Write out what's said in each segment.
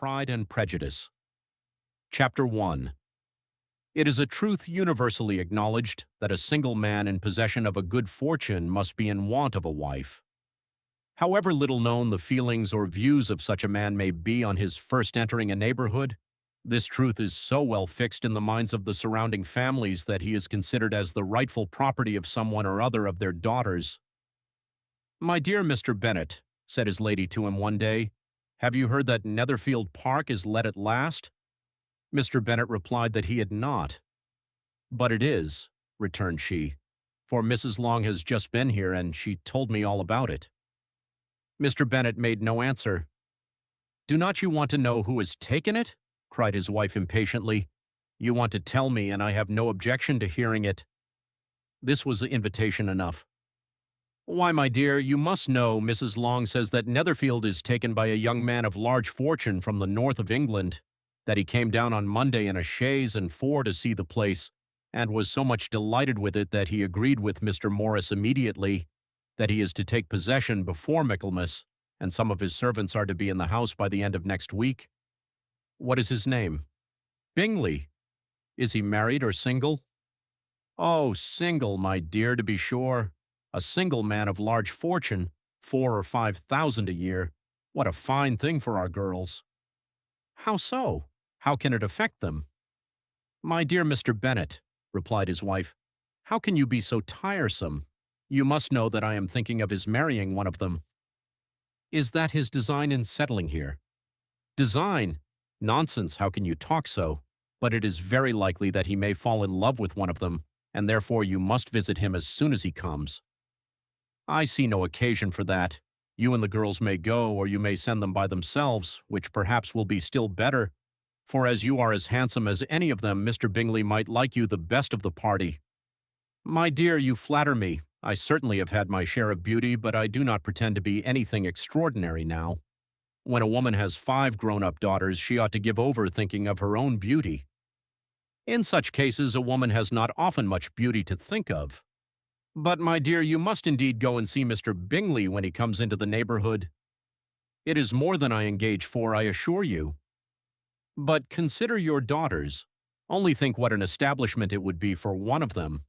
Pride and Prejudice. Chapter 1. It is a truth universally acknowledged that a single man in possession of a good fortune must be in want of a wife. However little known the feelings or views of such a man may be on his first entering a neighborhood, this truth is so well fixed in the minds of the surrounding families that he is considered as the rightful property of someone or other of their daughters. "My dear Mr. Bennet," said his lady to him one day, "have you heard that Netherfield Park is let at last?" Mr. Bennet replied that he had not. "But it is," returned she, "for Mrs. Long has just been here, and she told me all about it." Mr. Bennet made no answer. "Do not you want to know who has taken it?" cried his wife impatiently. "You want to tell me, and I have no objection to hearing it." This was invitation enough. "Why, my dear, you must know Mrs. Long says that Netherfield is taken by a young man of large fortune from the north of England, that he came down on Monday in a chaise and four to see the place, and was so much delighted with it that he agreed with Mr. Morris immediately that he is to take possession before Michaelmas, and some of his servants are to be in the house by the end of next week." "What is his name?" "Bingley." "Is he married or single?" "Oh, single, my dear, to be sure. A single man of large fortune, 4,000 or 5,000 a year. What a fine thing for our girls." "How so? How can it affect them?" "My dear Mr. Bennet," replied his wife, "how can you be so tiresome? You must know that I am thinking of his marrying one of them." "Is that his design in settling here?" "Design? Nonsense, how can you talk so? But it is very likely that he may fall in love with one of them, and therefore you must visit him as soon as he comes." "I see no occasion for that. You and the girls may go, or you may send them by themselves, which perhaps will be still better, for as you are as handsome as any of them, Mr. Bingley might like you the best of the party." "My dear, you flatter me. I certainly have had my share of beauty, but I do not pretend to be anything extraordinary now. When a woman has 5 grown-up daughters, she ought to give over thinking of her own beauty. In such cases, a woman has not often much beauty to think of. But, my dear, you must indeed go and see Mr. Bingley when he comes into the neighborhood. It is more than I engage for, I assure you. But consider your daughters. Only think what an establishment it would be for one of them.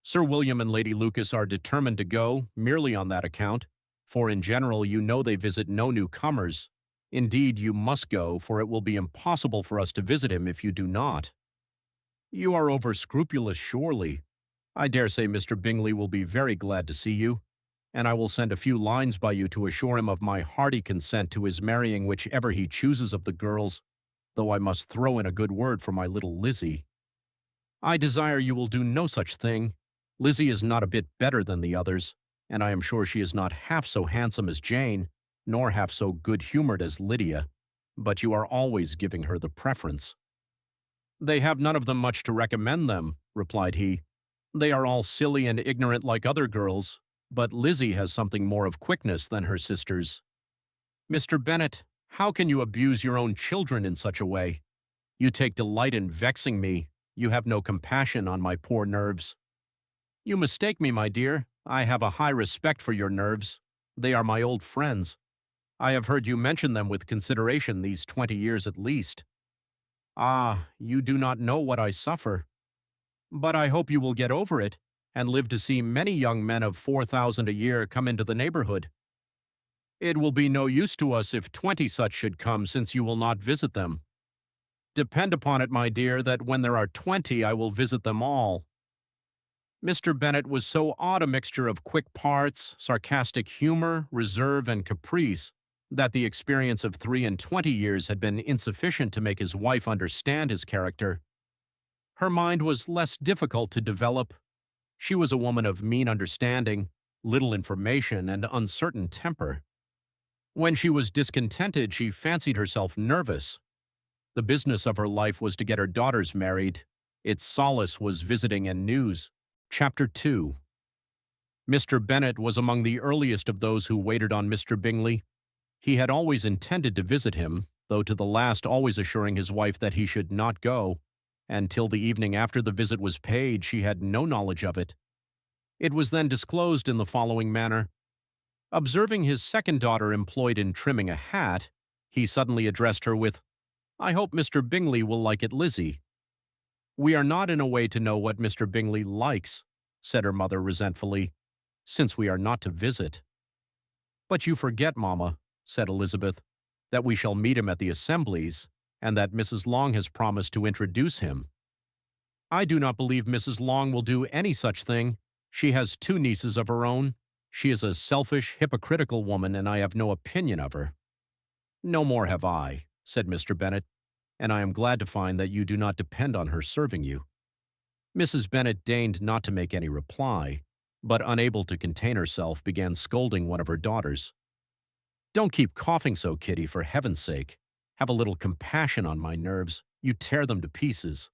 Sir William and Lady Lucas are determined to go, merely on that account, for in general you know they visit no newcomers. Indeed, you must go, for it will be impossible for us to visit him if you do not." "You are over-scrupulous, surely. I dare say Mr. Bingley will be very glad to see you, and I will send a few lines by you to assure him of my hearty consent to his marrying whichever he chooses of the girls, though I must throw in a good word for my little Lizzie." "I desire you will do no such thing. Lizzie is not a bit better than the others, and I am sure she is not half so handsome as Jane, nor half so good-humored as Lydia, but you are always giving her the preference." "They have none of them much to recommend them," replied he. "They are all silly and ignorant like other girls, but Lizzie has something more of quickness than her sisters." "Mr. Bennet, how can you abuse your own children in such a way? You take delight in vexing me. You have no compassion on my poor nerves." "You mistake me, my dear. I have a high respect for your nerves. They are my old friends. I have heard you mention them with consideration these 20 years at least." "Ah, you do not know what I suffer. But I hope you will get over it, and live to see many young men of 4,000 a year come into the neighborhood." "It will be no use to us if 20 such should come, since you will not visit them." "Depend upon it, my dear, that when there are 20 I will visit them all." Mr. Bennet was so odd a mixture of quick parts, sarcastic humor, reserve, and caprice, that the experience of 23 years had been insufficient to make his wife understand his character. Her mind was less difficult to develop. She was a woman of mean understanding, little information, and uncertain temper. When she was discontented, she fancied herself nervous. The business of her life was to get her daughters married. Its solace was visiting and news. Chapter 2. Mr. Bennet was among the earliest of those who waited on Mr. Bingley. He had always intended to visit him, though to the last always assuring his wife that he should not go, and till the evening after the visit was paid she had no knowledge of it. It was then disclosed in the following manner. Observing his second daughter employed in trimming a hat, He suddenly addressed her with, "I hope Mr. Bingley will like it, Lizzie." "We are not in a way to know what Mr. Bingley likes," said her mother resentfully, "since we are not to visit." "But you forget, mamma," said Elizabeth, "that we shall meet him at the assemblies, and that Mrs. Long has promised to introduce him." "I do not believe Mrs. Long will do any such thing. She has two nieces of her own. She is a selfish, hypocritical woman, and I have no opinion of her." "No more have I," said Mr. Bennet, "and I am glad to find that you do not depend on her serving you." Mrs. Bennet deigned not to make any reply, but unable to contain herself, began scolding one of her daughters. "Don't keep coughing so, Kitty, for heaven's sake. Have a little compassion on my nerves. You tear them to pieces."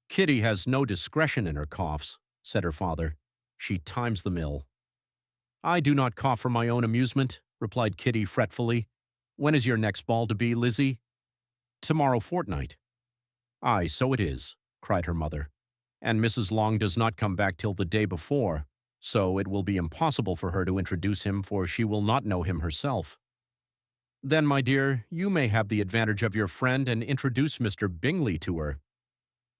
"Kitty has no discretion in her coughs," said her father. "She times them ill." "I do not cough for my own amusement," replied Kitty fretfully. "When is your next ball to be, Lizzie?" "Tomorrow fortnight." "Aye, so it is," cried her mother. "And Mrs. Long does not come back till the day before, so it will be impossible for her to introduce him, for she will not know him herself." "Then, my dear, you may have the advantage of your friend and introduce Mr. Bingley to her."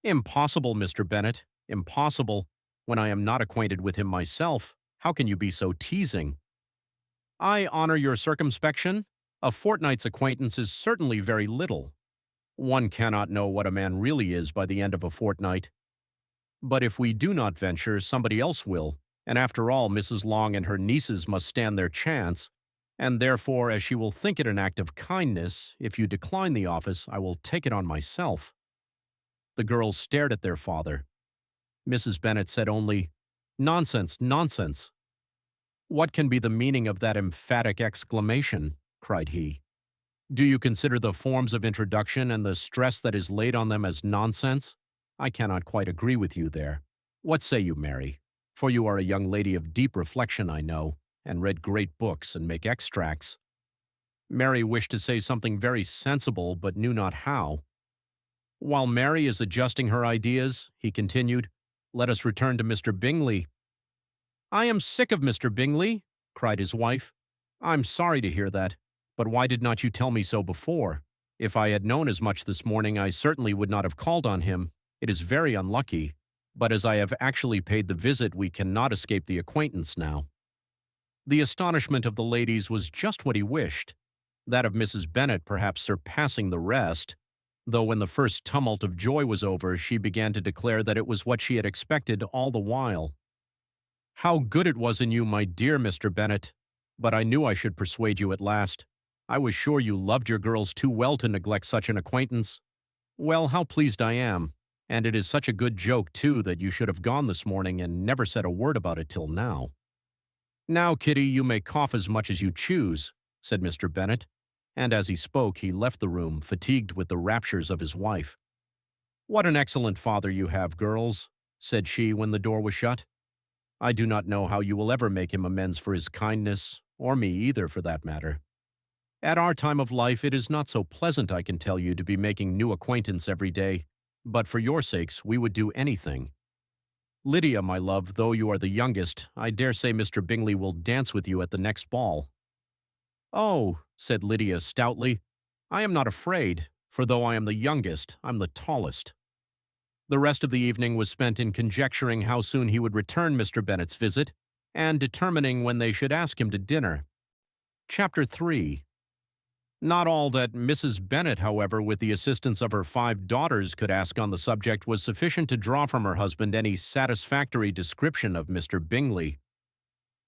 "Impossible, Mr. Bennet, impossible. When I am not acquainted with him myself, how can you be so teasing?" "I honor your circumspection. A fortnight's acquaintance is certainly very little. One cannot know what a man really is by the end of a fortnight. But if we do not venture, somebody else will, and after all, Mrs. Long and her nieces must stand their chance, and therefore, as she will think it an act of kindness, if you decline the office, I will take it on myself." The girls stared at their father. Mrs. Bennet said only, "Nonsense, nonsense." "What can be the meaning of that emphatic exclamation?" cried he. "Do you consider the forms of introduction and the stress that is laid on them as nonsense? I cannot quite agree with you there. What say you, Mary? For you are a young lady of deep reflection, I know, and read great books and make extracts." Mary wished to say something very sensible, but knew not how. "While Mary is adjusting her ideas," he continued, "let us return to Mr. Bingley." "I am sick of Mr. Bingley," cried his wife. "I'm sorry to hear that, but why did not you tell me so before? If I had known as much this morning, I certainly would not have called on him. It is very unlucky, but as I have actually paid the visit, we cannot escape the acquaintance now." The astonishment of the ladies was just what he wished, that of Mrs. Bennet perhaps surpassing the rest, though when the first tumult of joy was over, she began to declare that it was what she had expected all the while. "How good it was in you, my dear Mr. Bennet! But I knew I should persuade you at last. I was sure you loved your girls too well to neglect such an acquaintance. Well, how pleased I am. And it is such a good joke, too, that you should have gone this morning and never said a word about it till now." "Now, Kitty, you may cough as much as you choose," said Mr. Bennet, and as he spoke he left the room, fatigued with the raptures of his wife. "What an excellent father you have, girls," said she when the door was shut. "I do not know how you will ever make him amends for his kindness, or me either, for that matter. At our time of life it is not so pleasant, I can tell you, to be making new acquaintance every day, but for your sakes we would do anything. Lydia, my love, though you are the youngest, I dare say Mr. Bingley will dance with you at the next ball." "Oh," said Lydia stoutly, "I am not afraid, for though I am the youngest, I'm the tallest." The rest of the evening was spent in conjecturing how soon he would return Mr. Bennet's visit, and determining when they should ask him to dinner. Chapter 3. Not all that Mrs. Bennet, however, with the assistance of her 5 daughters, could ask on the subject was sufficient to draw from her husband any satisfactory description of Mr. Bingley.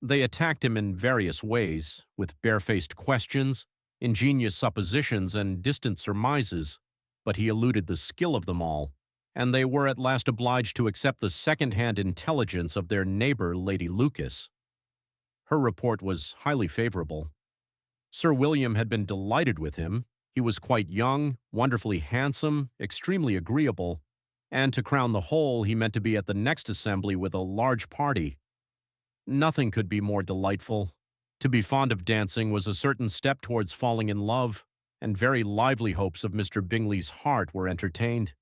They attacked him in various ways, with barefaced questions, ingenious suppositions, and distant surmises, but he eluded the skill of them all, and they were at last obliged to accept the second-hand intelligence of their neighbor, Lady Lucas. Her report was highly favorable. Sir William had been delighted with him. He was quite young, wonderfully handsome, extremely agreeable, and to crown the whole, he meant to be at the next assembly with a large party. Nothing could be more delightful. To be fond of dancing was a certain step towards falling in love, and very lively hopes of Mr. Bingley's heart were entertained.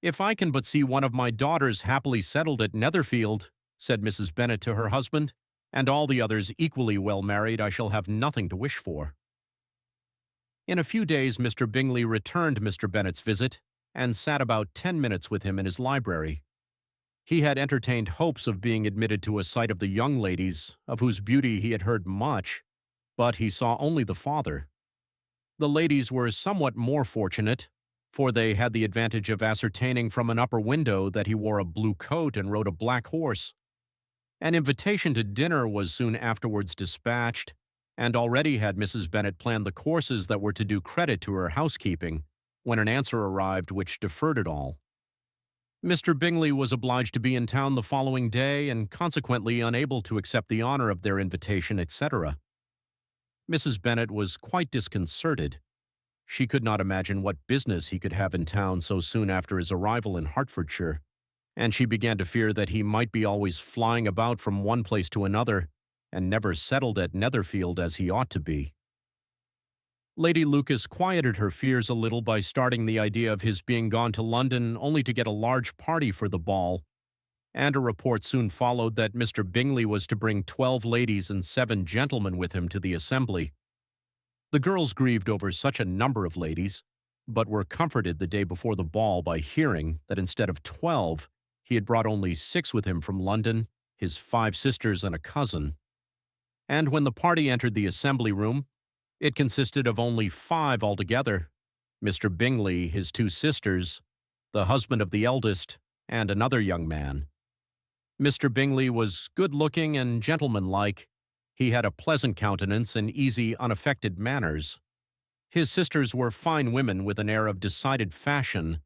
"If I can but see one of my daughters happily settled at Netherfield," said Mrs. Bennet to her husband, "and all the others equally well married, I shall have nothing to wish for." In a few days, Mr. Bingley returned Mr. Bennet's visit and sat about 10 minutes with him in his library. He had entertained hopes of being admitted to a sight of the young ladies, of whose beauty he had heard much, but he saw only the father. The ladies were somewhat more fortunate, for they had the advantage of ascertaining from an upper window that he wore a blue coat and rode a black horse. An invitation to dinner was soon afterwards dispatched, and already had Mrs. Bennet planned the courses that were to do credit to her housekeeping, when an answer arrived which deferred it all. Mr. Bingley was obliged to be in town the following day, and consequently unable to accept the honor of their invitation, etc. Mrs. Bennet was quite disconcerted. She could not imagine what business he could have in town so soon after his arrival in Hertfordshire, and she began to fear that he might be always flying about from one place to another, and never settled at Netherfield as he ought to be. Lady Lucas quieted her fears a little by starting the idea of his being gone to London only to get a large party for the ball, and a report soon followed that Mr. Bingley was to bring 12 ladies and 7 gentlemen with him to the assembly. The girls grieved over such a number of ladies, but were comforted the day before the ball by hearing that instead of 12, he had brought only 6 with him from London, his 5 sisters and a cousin. And when the party entered the assembly room, it consisted of only 5 altogether: Mr. Bingley, his 2 sisters, the husband of the eldest, and another young man. Mr. Bingley was good-looking and gentlemanlike. He had a pleasant countenance and easy, unaffected manners. His sisters were fine women with an air of decided fashion.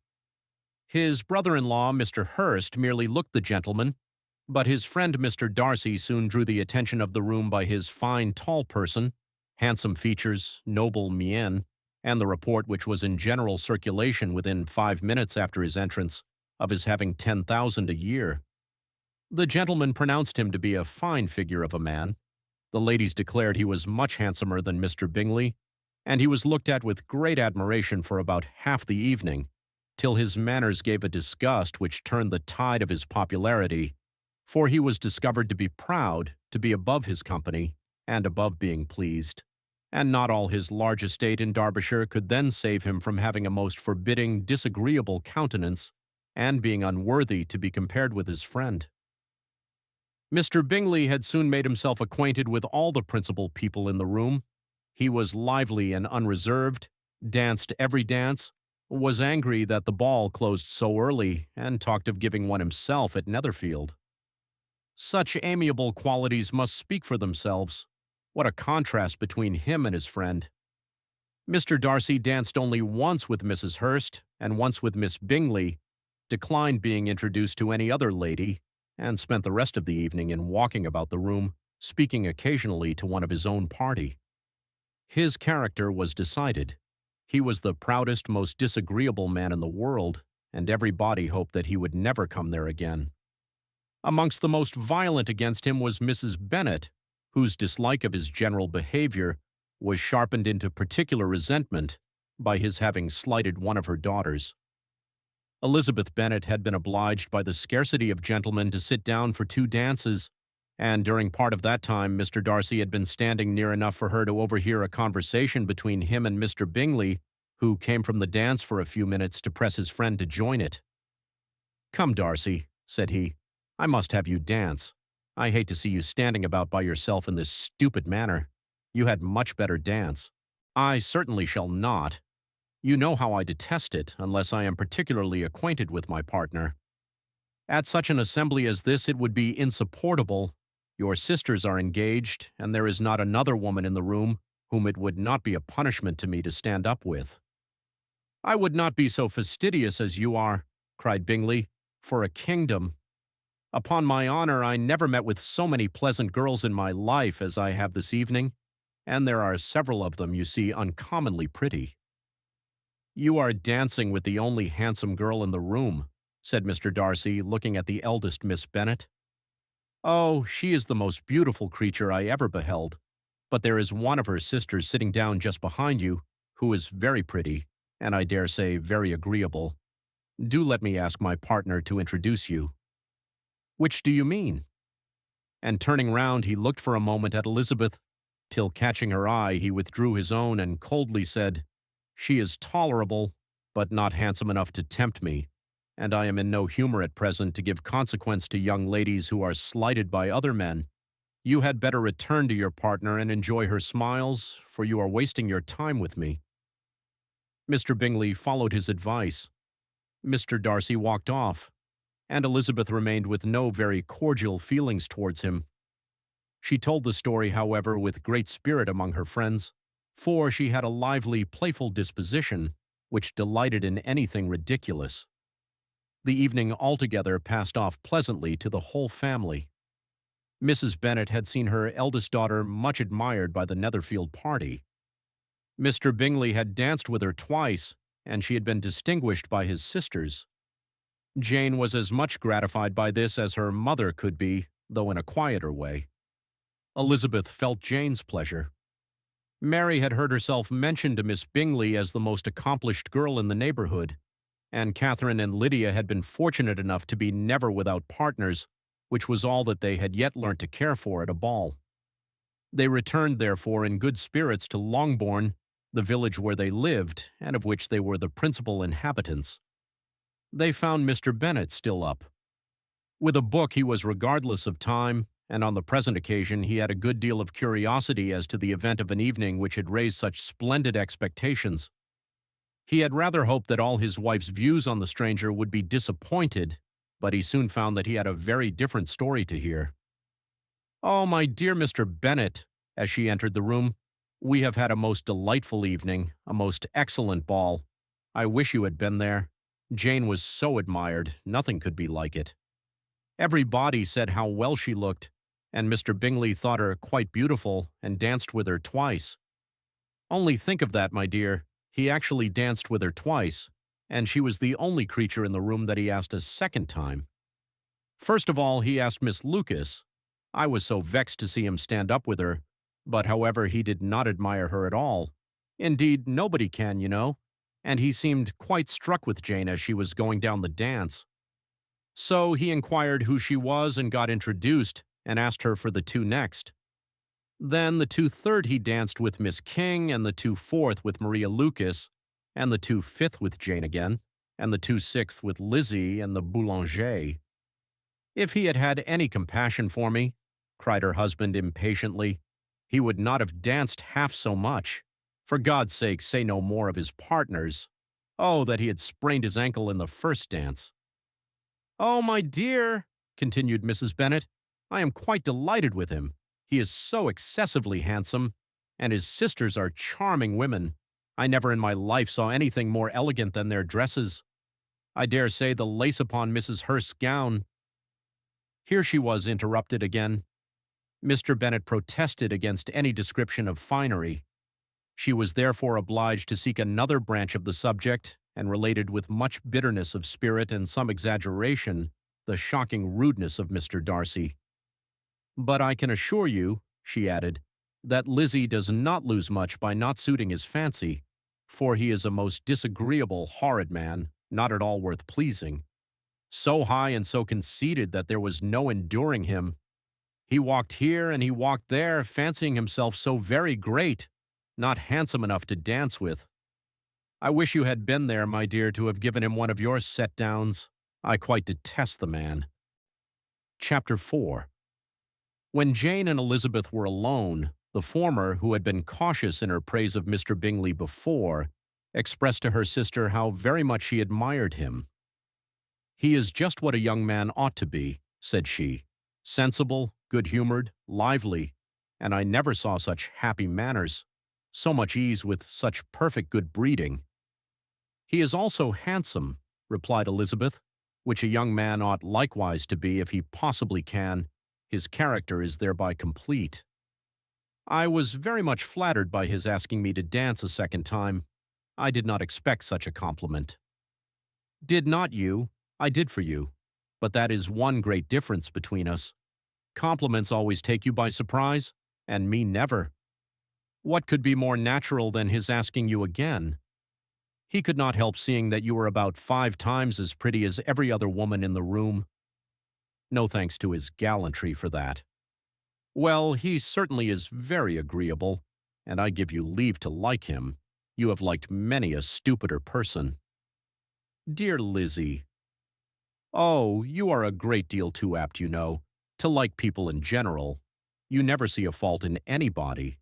His brother-in-law, Mr. Hurst, merely looked the gentleman, but his friend Mr. Darcy soon drew the attention of the room by his fine, tall person, handsome features, noble mien, and the report which was in general circulation within 5 minutes after his entrance of his having 10,000 a year. The gentleman pronounced him to be a fine figure of a man. The ladies declared he was much handsomer than Mr. Bingley, and he was looked at with great admiration for about half the evening, till his manners gave a disgust which turned the tide of his popularity, for he was discovered to be proud, to be above his company, and above being pleased, and not all his large estate in Derbyshire could then save him from having a most forbidding, disagreeable countenance, and being unworthy to be compared with his friend. Mr. Bingley had soon made himself acquainted with all the principal people in the room. He was lively and unreserved, danced every dance, was angry that the ball closed so early, and talked of giving one himself at Netherfield. Such amiable qualities must speak for themselves. What a contrast between him and his friend! Mr. Darcy danced only once with Mrs. Hurst, and once with Miss Bingley, declined being introduced to any other lady, and spent the rest of the evening in walking about the room, speaking occasionally to one of his own party. His character was decided. He was the proudest, most disagreeable man in the world, and everybody hoped that he would never come there again. Amongst the most violent against him was Mrs. Bennet, whose dislike of his general behavior was sharpened into particular resentment by his having slighted one of her daughters. Elizabeth Bennet had been obliged by the scarcity of gentlemen to sit down for 2 dances, and during part of that time Mr. Darcy had been standing near enough for her to overhear a conversation between him and Mr. Bingley, who came from the dance for a few minutes to press his friend to join it. "Come, Darcy," said he, "I must have you dance. I hate to see you standing about by yourself in this stupid manner. You had much better dance. I certainly shall not. You know how I detest it, unless I am particularly acquainted with my partner. At such an assembly as this it would be insupportable. Your sisters are engaged, and there is not another woman in the room whom it would not be a punishment to me to stand up with." "I would not be so fastidious as you are," cried Bingley, "for a kingdom. Upon my honor, I never met with so many pleasant girls in my life as I have this evening, and there are several of them, you see, uncommonly pretty." "You are dancing with the only handsome girl in the room," said Mr. Darcy, looking at the eldest Miss Bennet. "Oh, she is the most beautiful creature I ever beheld, but there is one of her sisters sitting down just behind you, who is very pretty, and I dare say very agreeable. Do let me ask my partner to introduce you." "Which do you mean?" And turning round, he looked for a moment at Elizabeth, till catching her eye he withdrew his own and coldly said, "She is tolerable, but not handsome enough to tempt me, and I am in no humor at present to give consequence to young ladies who are slighted by other men. You had better return to your partner and enjoy her smiles, for you are wasting your time with me." Mr. Bingley followed his advice. Mr. Darcy walked off, and Elizabeth remained with no very cordial feelings towards him. She told the story, however, with great spirit among her friends, for she had a lively, playful disposition, which delighted in anything ridiculous. The evening altogether passed off pleasantly to the whole family. Mrs. Bennet had seen her eldest daughter much admired by the Netherfield party. Mr. Bingley had danced with her twice, and she had been distinguished by his sisters. Jane was as much gratified by this as her mother could be, though in a quieter way. Elizabeth felt Jane's pleasure. Mary had heard herself mentioned to Miss Bingley as the most accomplished girl in the neighborhood, and Catherine and Lydia had been fortunate enough to be never without partners, which was all that they had yet learnt to care for at a ball. They returned, therefore, in good spirits to Longbourn, the village where they lived, and of which they were the principal inhabitants. They found Mr. Bennet still up. With a book he was regardless of time, and on the present occasion he had a good deal of curiosity as to the event of an evening which had raised such splendid expectations. He had rather hoped that all his wife's views on the stranger would be disappointed, but he soon found that he had a very different story to hear. "Oh, my dear Mr. Bennet," as she entered the room, "we have had a most delightful evening, a most excellent ball. I wish you had been there. Jane was so admired, nothing could be like it. Everybody said how well she looked, and Mr. Bingley thought her quite beautiful and danced with her twice. Only think of that, my dear. He actually danced with her twice, and she was the only creature in the room that he asked a second time. First of all, he asked Miss Lucas. I was so vexed to see him stand up with her, but however, he did not admire her at all. Indeed, nobody can, you know, and he seemed quite struck with Jane as she was going down the dance. So he inquired who she was and got introduced, and asked her for the two next. Then the 2/3 he danced with Miss King, and the 2/4 with Maria Lucas, and the 2/5 with Jane again, and the 2/6 with Lizzie and the Boulanger. If he had had any compassion for me, cried her husband impatiently, he would not have danced half so much. For God's sake, say no more of his partners. Oh, that he had sprained his ankle in the first dance. "Oh, my dear," continued Mrs. Bennet, "I am quite delighted with him. He is so excessively handsome, and his sisters are charming women. I never in my life saw anything more elegant than their dresses. I dare say the lace upon Mrs. Hurst's gown—" Here she was interrupted again. Mr. Bennet protested against any description of finery. She was therefore obliged to seek another branch of the subject, and related with much bitterness of spirit and some exaggeration the shocking rudeness of Mr. Darcy. "But I can assure you," she added, "that Lizzie does not lose much by not suiting his fancy, for he is a most disagreeable, horrid man, not at all worth pleasing. So high and so conceited that there was no enduring him. He walked here and he walked there, fancying himself so very great, not handsome enough to dance with. I wish you had been there, my dear, to have given him one of your set-downs. I quite detest the man." Chapter 4. When Jane and Elizabeth were alone, the former, who had been cautious in her praise of Mr. Bingley before, expressed to her sister how very much she admired him. "He is just what a young man ought to be," said she, "sensible, good-humored, lively, and I never saw such happy manners, so much ease with such perfect good breeding." "He is also handsome," replied Elizabeth, "which a young man ought likewise to be if he possibly can. His character is thereby complete. I was very much flattered by his asking me to dance a second time. I did not expect such a compliment." "Did not you? I did for you. But that is one great difference between us. Compliments always take you by surprise, and me never. What could be more natural than his asking you again? He could not help seeing that you were about 5 times as pretty as every other woman in the room. No thanks to his gallantry for that." Well, he certainly is very agreeable, and I give you leave to like him. You have liked many a stupider person. Dear Lizzie, oh, you are a great deal too apt, you know, to like people in general. You never see a fault in anybody.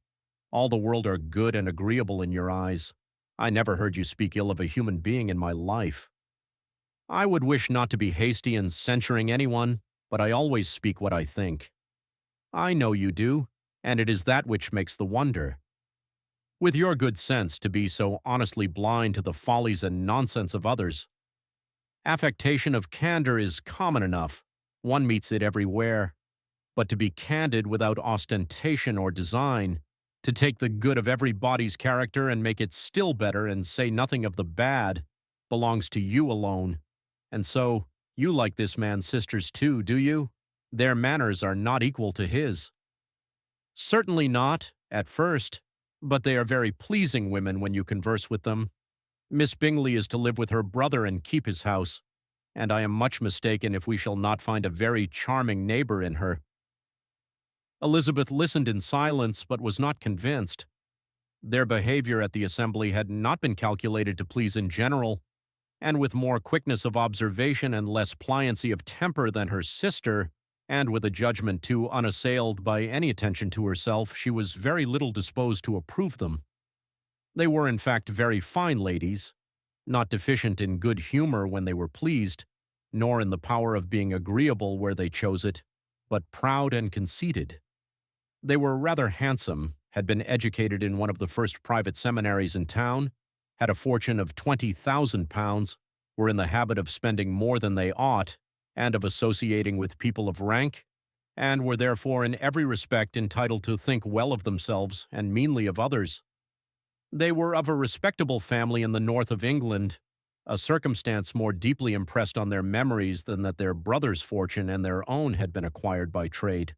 All the world are good and agreeable in your eyes. I never heard you speak ill of a human being in my life. I would wish not to be hasty in censuring anyone, but I always speak what I think. I know you do, and it is that which makes the wonder. With your good sense to be so honestly blind to the follies and nonsense of others. Affectation of candor is common enough. One meets it everywhere. But to be candid without ostentation or design, to take the good of everybody's character and make it still better and say nothing of the bad, belongs to you alone. And so, you like this man's sisters too, do you? Their manners are not equal to his. Certainly not, at first, but they are very pleasing women when you converse with them. Miss Bingley is to live with her brother and keep his house, and I am much mistaken if we shall not find a very charming neighbor in her. Elizabeth listened in silence, but was not convinced. Their behavior at the assembly had not been calculated to please in general, and with more quickness of observation and less pliancy of temper than her sister, and with a judgment too unassailed by any attention to herself, she was very little disposed to approve them. They were in fact very fine ladies, not deficient in good humor when they were pleased, nor in the power of being agreeable where they chose it, but proud and conceited. They were rather handsome, had been educated in one of the first private seminaries in town, had a fortune of £20,000, were in the habit of spending more than they ought, and of associating with people of rank, and were therefore in every respect entitled to think well of themselves and meanly of others. They were of a respectable family in the north of England, a circumstance more deeply impressed on their memories than that their brother's fortune and their own had been acquired by trade.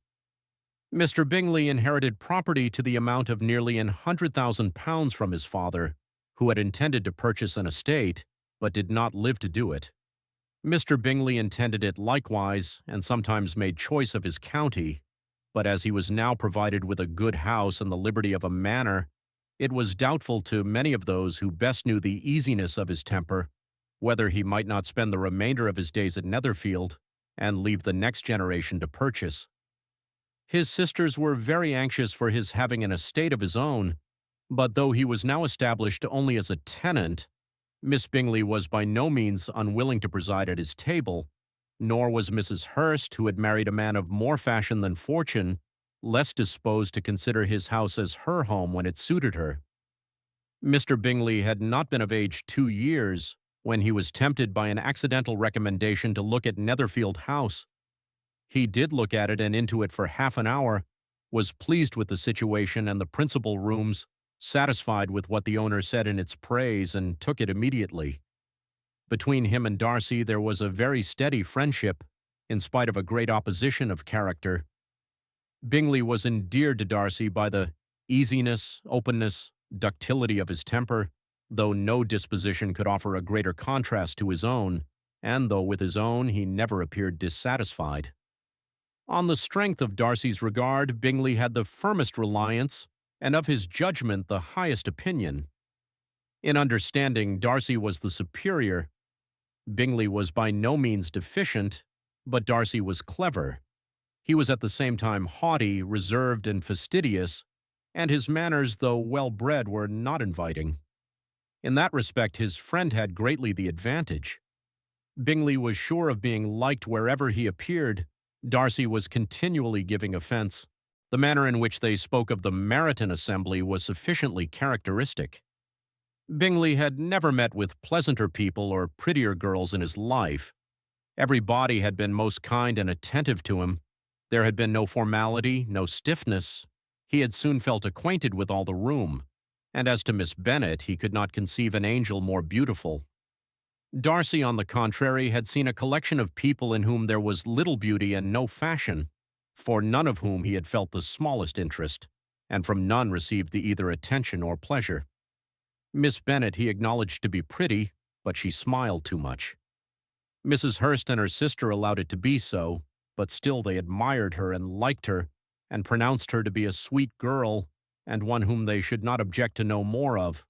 Mr. Bingley inherited property to the amount of nearly £100,000 from his father, who had intended to purchase an estate, but did not live to do it. Mr. Bingley intended it likewise, and sometimes made choice of his county, but as he was now provided with a good house and the liberty of a manor, it was doubtful to many of those who best knew the easiness of his temper, whether he might not spend the remainder of his days at Netherfield, and leave the next generation to purchase. His sisters were very anxious for his having an estate of his own, but though he was now established only as a tenant, Miss Bingley was by no means unwilling to preside at his table, nor was Mrs. Hurst, who had married a man of more fashion than fortune, less disposed to consider his house as her home when it suited her. Mr. Bingley had not been of age 2 years when he was tempted by an accidental recommendation to look at Netherfield House. He did look at it and into it for half an hour, was pleased with the situation and the principal rooms, satisfied with what the owner said in its praise, and took it immediately. Between him and Darcy there was a very steady friendship, in spite of a great opposition of character. Bingley was endeared to Darcy by the easiness, openness, ductility of his temper, though no disposition could offer a greater contrast to his own, and though with his own he never appeared dissatisfied. On the strength of Darcy's regard, Bingley had the firmest reliance, and of his judgment the highest opinion. In understanding, Darcy was the superior. Bingley was by no means deficient, but Darcy was clever. He was at the same time haughty, reserved, and fastidious, and his manners, though well-bred, were not inviting. In that respect, his friend had greatly the advantage. Bingley was sure of being liked wherever he appeared. Darcy was continually giving offense. The manner in which they spoke of the Meryton assembly was sufficiently characteristic. Bingley had never met with pleasanter people or prettier girls in his life. Every body had been most kind and attentive to him. There had been no formality, no stiffness. He had soon felt acquainted with all the room, and as to Miss Bennet, he could not conceive an angel more beautiful. Darcy, on the contrary, had seen a collection of people in whom there was little beauty and no fashion, for none of whom he had felt the smallest interest, and from none received the either attention or pleasure. Miss Bennet he acknowledged to be pretty, but she smiled too much. Mrs. Hurst and her sister allowed it to be so, but still they admired her and liked her, and pronounced her to be a sweet girl and one whom they should not object to know more of.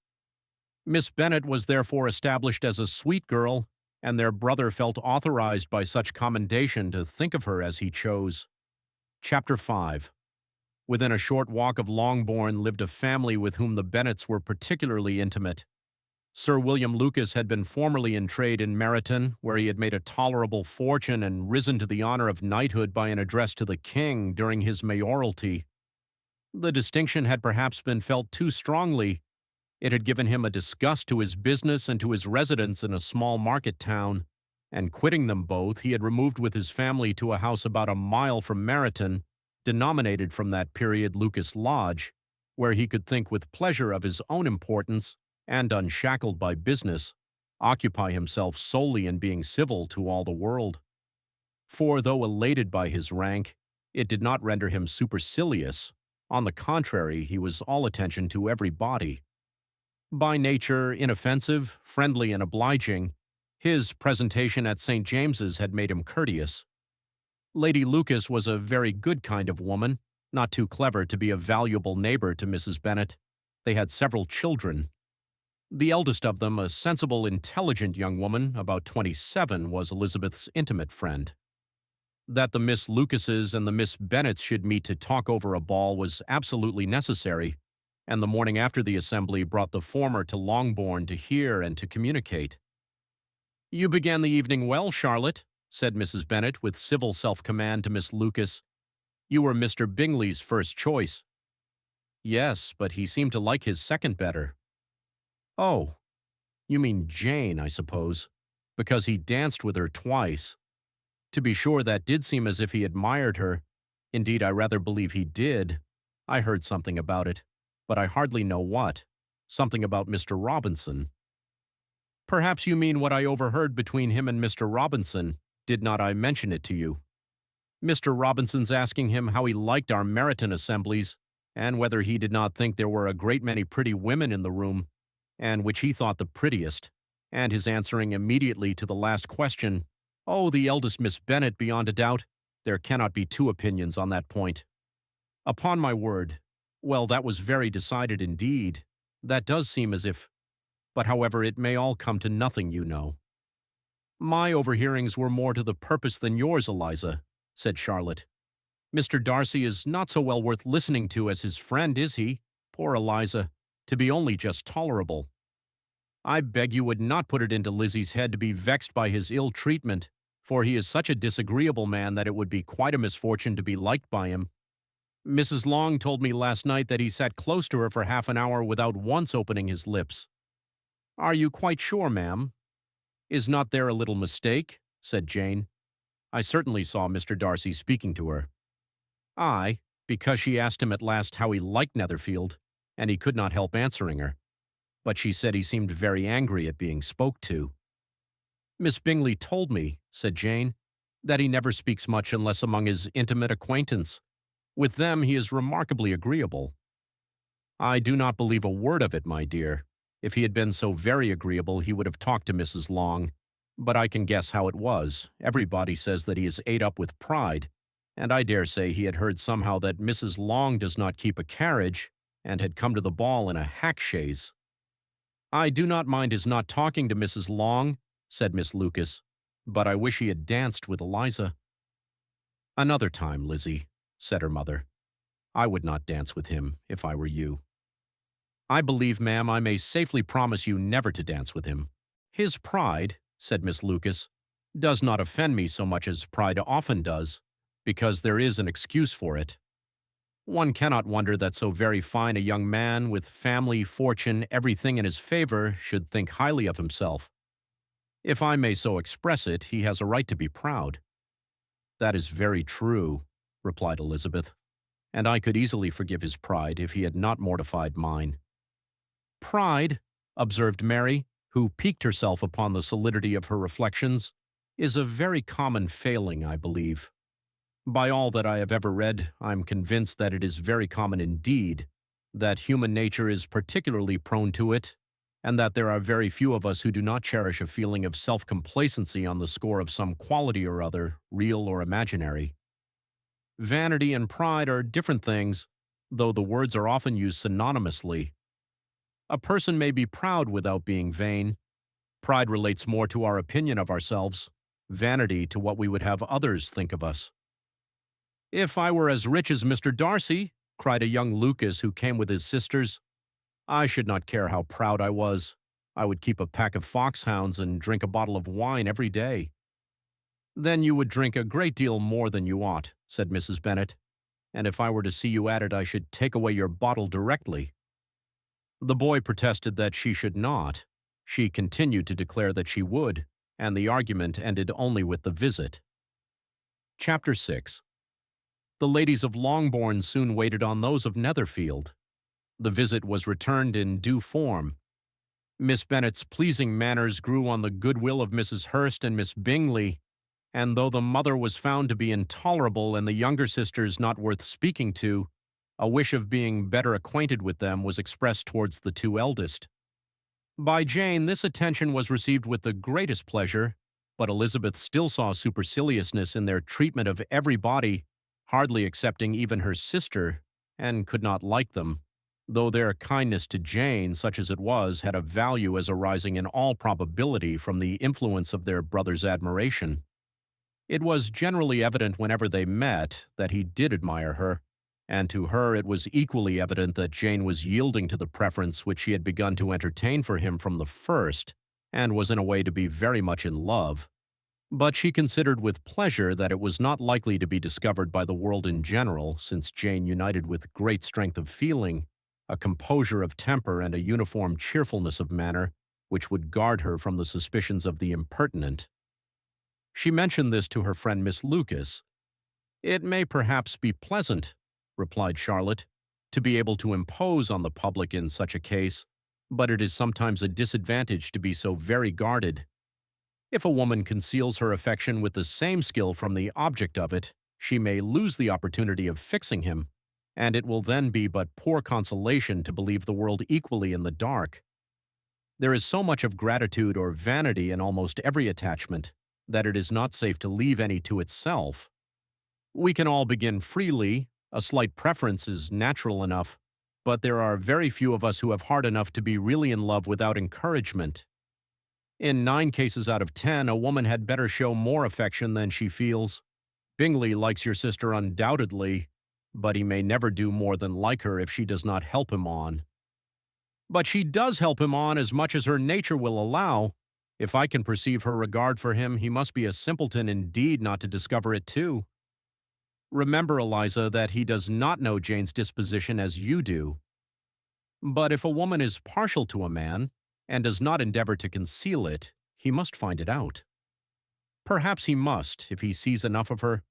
Miss Bennet was therefore established as a sweet girl, and their brother felt authorized by such commendation to think of her as he chose. Chapter 5. Within a short walk of Longbourn lived a family with whom the Bennets were particularly intimate. Sir William Lucas had been formerly in trade in Meryton, where he had made a tolerable fortune and risen to the honor of knighthood by an address to the king during his mayoralty. The distinction had perhaps been felt too strongly. It had given him a disgust to his business and to his residence in a small market town, and quitting them both, he had removed with his family to a house about a mile from Meryton, denominated from that period Lucas Lodge, where he could think with pleasure of his own importance, and unshackled by business, occupy himself solely in being civil to all the world. For though elated by his rank, it did not render him supercilious. On the contrary, he was all attention to every body. By nature inoffensive, friendly, and obliging, his presentation at St. James's had made him courteous. Lady Lucas was a very good kind of woman, not too clever to be a valuable neighbor to Mrs. Bennet. They had several children. The eldest of them, a sensible, intelligent young woman, about 27, was Elizabeth's intimate friend. That the Miss Lucases and the Miss Bennets should meet to talk over a ball was absolutely necessary, and the morning after the assembly brought the former to Longbourn to hear and to communicate. "You began the evening well, Charlotte," said Mrs. Bennet with civil self-command to Miss Lucas. "You were Mr. Bingley's first choice." "Yes, but he seemed to like his second better." "Oh, you mean Jane, I suppose, because he danced with her twice. To be sure, that did seem as if he admired her. Indeed, I rather believe he did. I heard something about it, but I hardly know what. Something about Mr. Robinson." "Perhaps you mean what I overheard between him and Mr. Robinson. Did not I mention it to you? Mr. Robinson's asking him how he liked our Meryton assemblies, and whether he did not think there were a great many pretty women in the room, and which he thought the prettiest, and his answering immediately to the last question, 'Oh, the eldest Miss Bennet, beyond a doubt. There cannot be two opinions on that point.' Upon my word, well, that was very decided indeed. That does seem as if— But however, it may all come to nothing, you know." "My overhearings were more to the purpose than yours, Eliza," said Charlotte. "Mr. Darcy is not so well worth listening to as his friend, is he? Poor Eliza, to be only just tolerable. I beg you would not put it into Lizzie's head to be vexed by his ill treatment, for he is such a disagreeable man that it would be quite a misfortune to be liked by him. Mrs. Long told me last night that he sat close to her for half an hour without once opening his lips." "Are you quite sure, ma'am?" "Is not there a little mistake?" said Jane. "I certainly saw Mr. Darcy speaking to her." "Aye, because she asked him at last how he liked Netherfield, and he could not help answering her. But she said he seemed very angry at being spoke to." "Miss Bingley told me," said Jane, "that he never speaks much unless among his intimate acquaintance. With them he is remarkably agreeable." "I do not believe a word of it, my dear. If he had been so very agreeable, he would have talked to Mrs. Long. But I can guess how it was. Everybody says that he is ate up with pride, and I dare say he had heard somehow that Mrs. Long does not keep a carriage, and had come to the ball in a hack chaise." "I do not mind his not talking to Mrs. Long," said Miss Lucas, "but I wish he had danced with Eliza." "Another time, Lizzie," said her mother. "I would not dance with him, if I were you." "I believe, ma'am, I may safely promise you never to dance with him. His pride," said Miss Lucas, "does not offend me so much as pride often does, because there is an excuse for it. One cannot wonder that so very fine a young man, with family, fortune, everything in his favor, should think highly of himself. If I may so express it, he has a right to be proud." "That is very true," replied Elizabeth, "and I could easily forgive his pride if he had not mortified mine." "Pride," observed Mary, who piqued herself upon the solidity of her reflections, "is a very common failing, I believe. By all that I have ever read, I am convinced that it is very common indeed, that human nature is particularly prone to it, and that there are very few of us who do not cherish a feeling of self-complacency on the score of some quality or other, real or imaginary." Vanity and pride are different things, though the words are often used synonymously. A person may be proud without being vain. Pride relates more to our opinion of ourselves, vanity to what we would have others think of us. "If I were as rich as Mr. Darcy," cried a young Lucas who came with his sisters, "I should not care how proud I was. I would keep a pack of foxhounds and drink a bottle of wine every day." "Then you would drink a great deal more than you ought," said Mrs. Bennet, "and if I were to see you at it, I should take away your bottle directly." The boy protested that she should not. She continued to declare that she would, and the argument ended only with the visit. Chapter 6. The ladies of Longbourn soon waited on those of Netherfield. The visit was returned in due form. Miss Bennet's pleasing manners grew on the goodwill of Mrs. Hurst and Miss Bingley, and though the mother was found to be intolerable and the younger sisters not worth speaking to, a wish of being better acquainted with them was expressed towards the two eldest. By Jane, this attention was received with the greatest pleasure, but Elizabeth still saw superciliousness in their treatment of everybody, hardly excepting even her sister, and could not like them, though their kindness to Jane, such as it was, had a value as arising in all probability from the influence of their brother's admiration. It was generally evident whenever they met that he did admire her, and to her it was equally evident that Jane was yielding to the preference which she had begun to entertain for him from the first, and was in a way to be very much in love. But she considered with pleasure that it was not likely to be discovered by the world in general, since Jane united with great strength of feeling, a composure of temper, and a uniform cheerfulness of manner, which would guard her from the suspicions of the impertinent. She mentioned this to her friend Miss Lucas. "It may perhaps be pleasant," replied Charlotte, "to be able to impose on the public in such a case, but it is sometimes a disadvantage to be so very guarded. If a woman conceals her affection with the same skill from the object of it, she may lose the opportunity of fixing him, and it will then be but poor consolation to believe the world equally in the dark. There is so much of gratitude or vanity in almost every attachment, that it is not safe to leave any to itself. We can all begin freely, a slight preference is natural enough, but there are very few of us who have heart enough to be really in love without encouragement. In 9 cases out of 10, a woman had better show more affection than she feels. Bingley likes your sister undoubtedly, but he may never do more than like her if she does not help him on." "But she does help him on as much as her nature will allow. If I can perceive her regard for him, he must be a simpleton indeed not to discover it too. Remember, Eliza, that he does not know Jane's disposition as you do. But if a woman is partial to a man, and does not endeavor to conceal it, he must find it out. Perhaps he must, if he sees enough of her.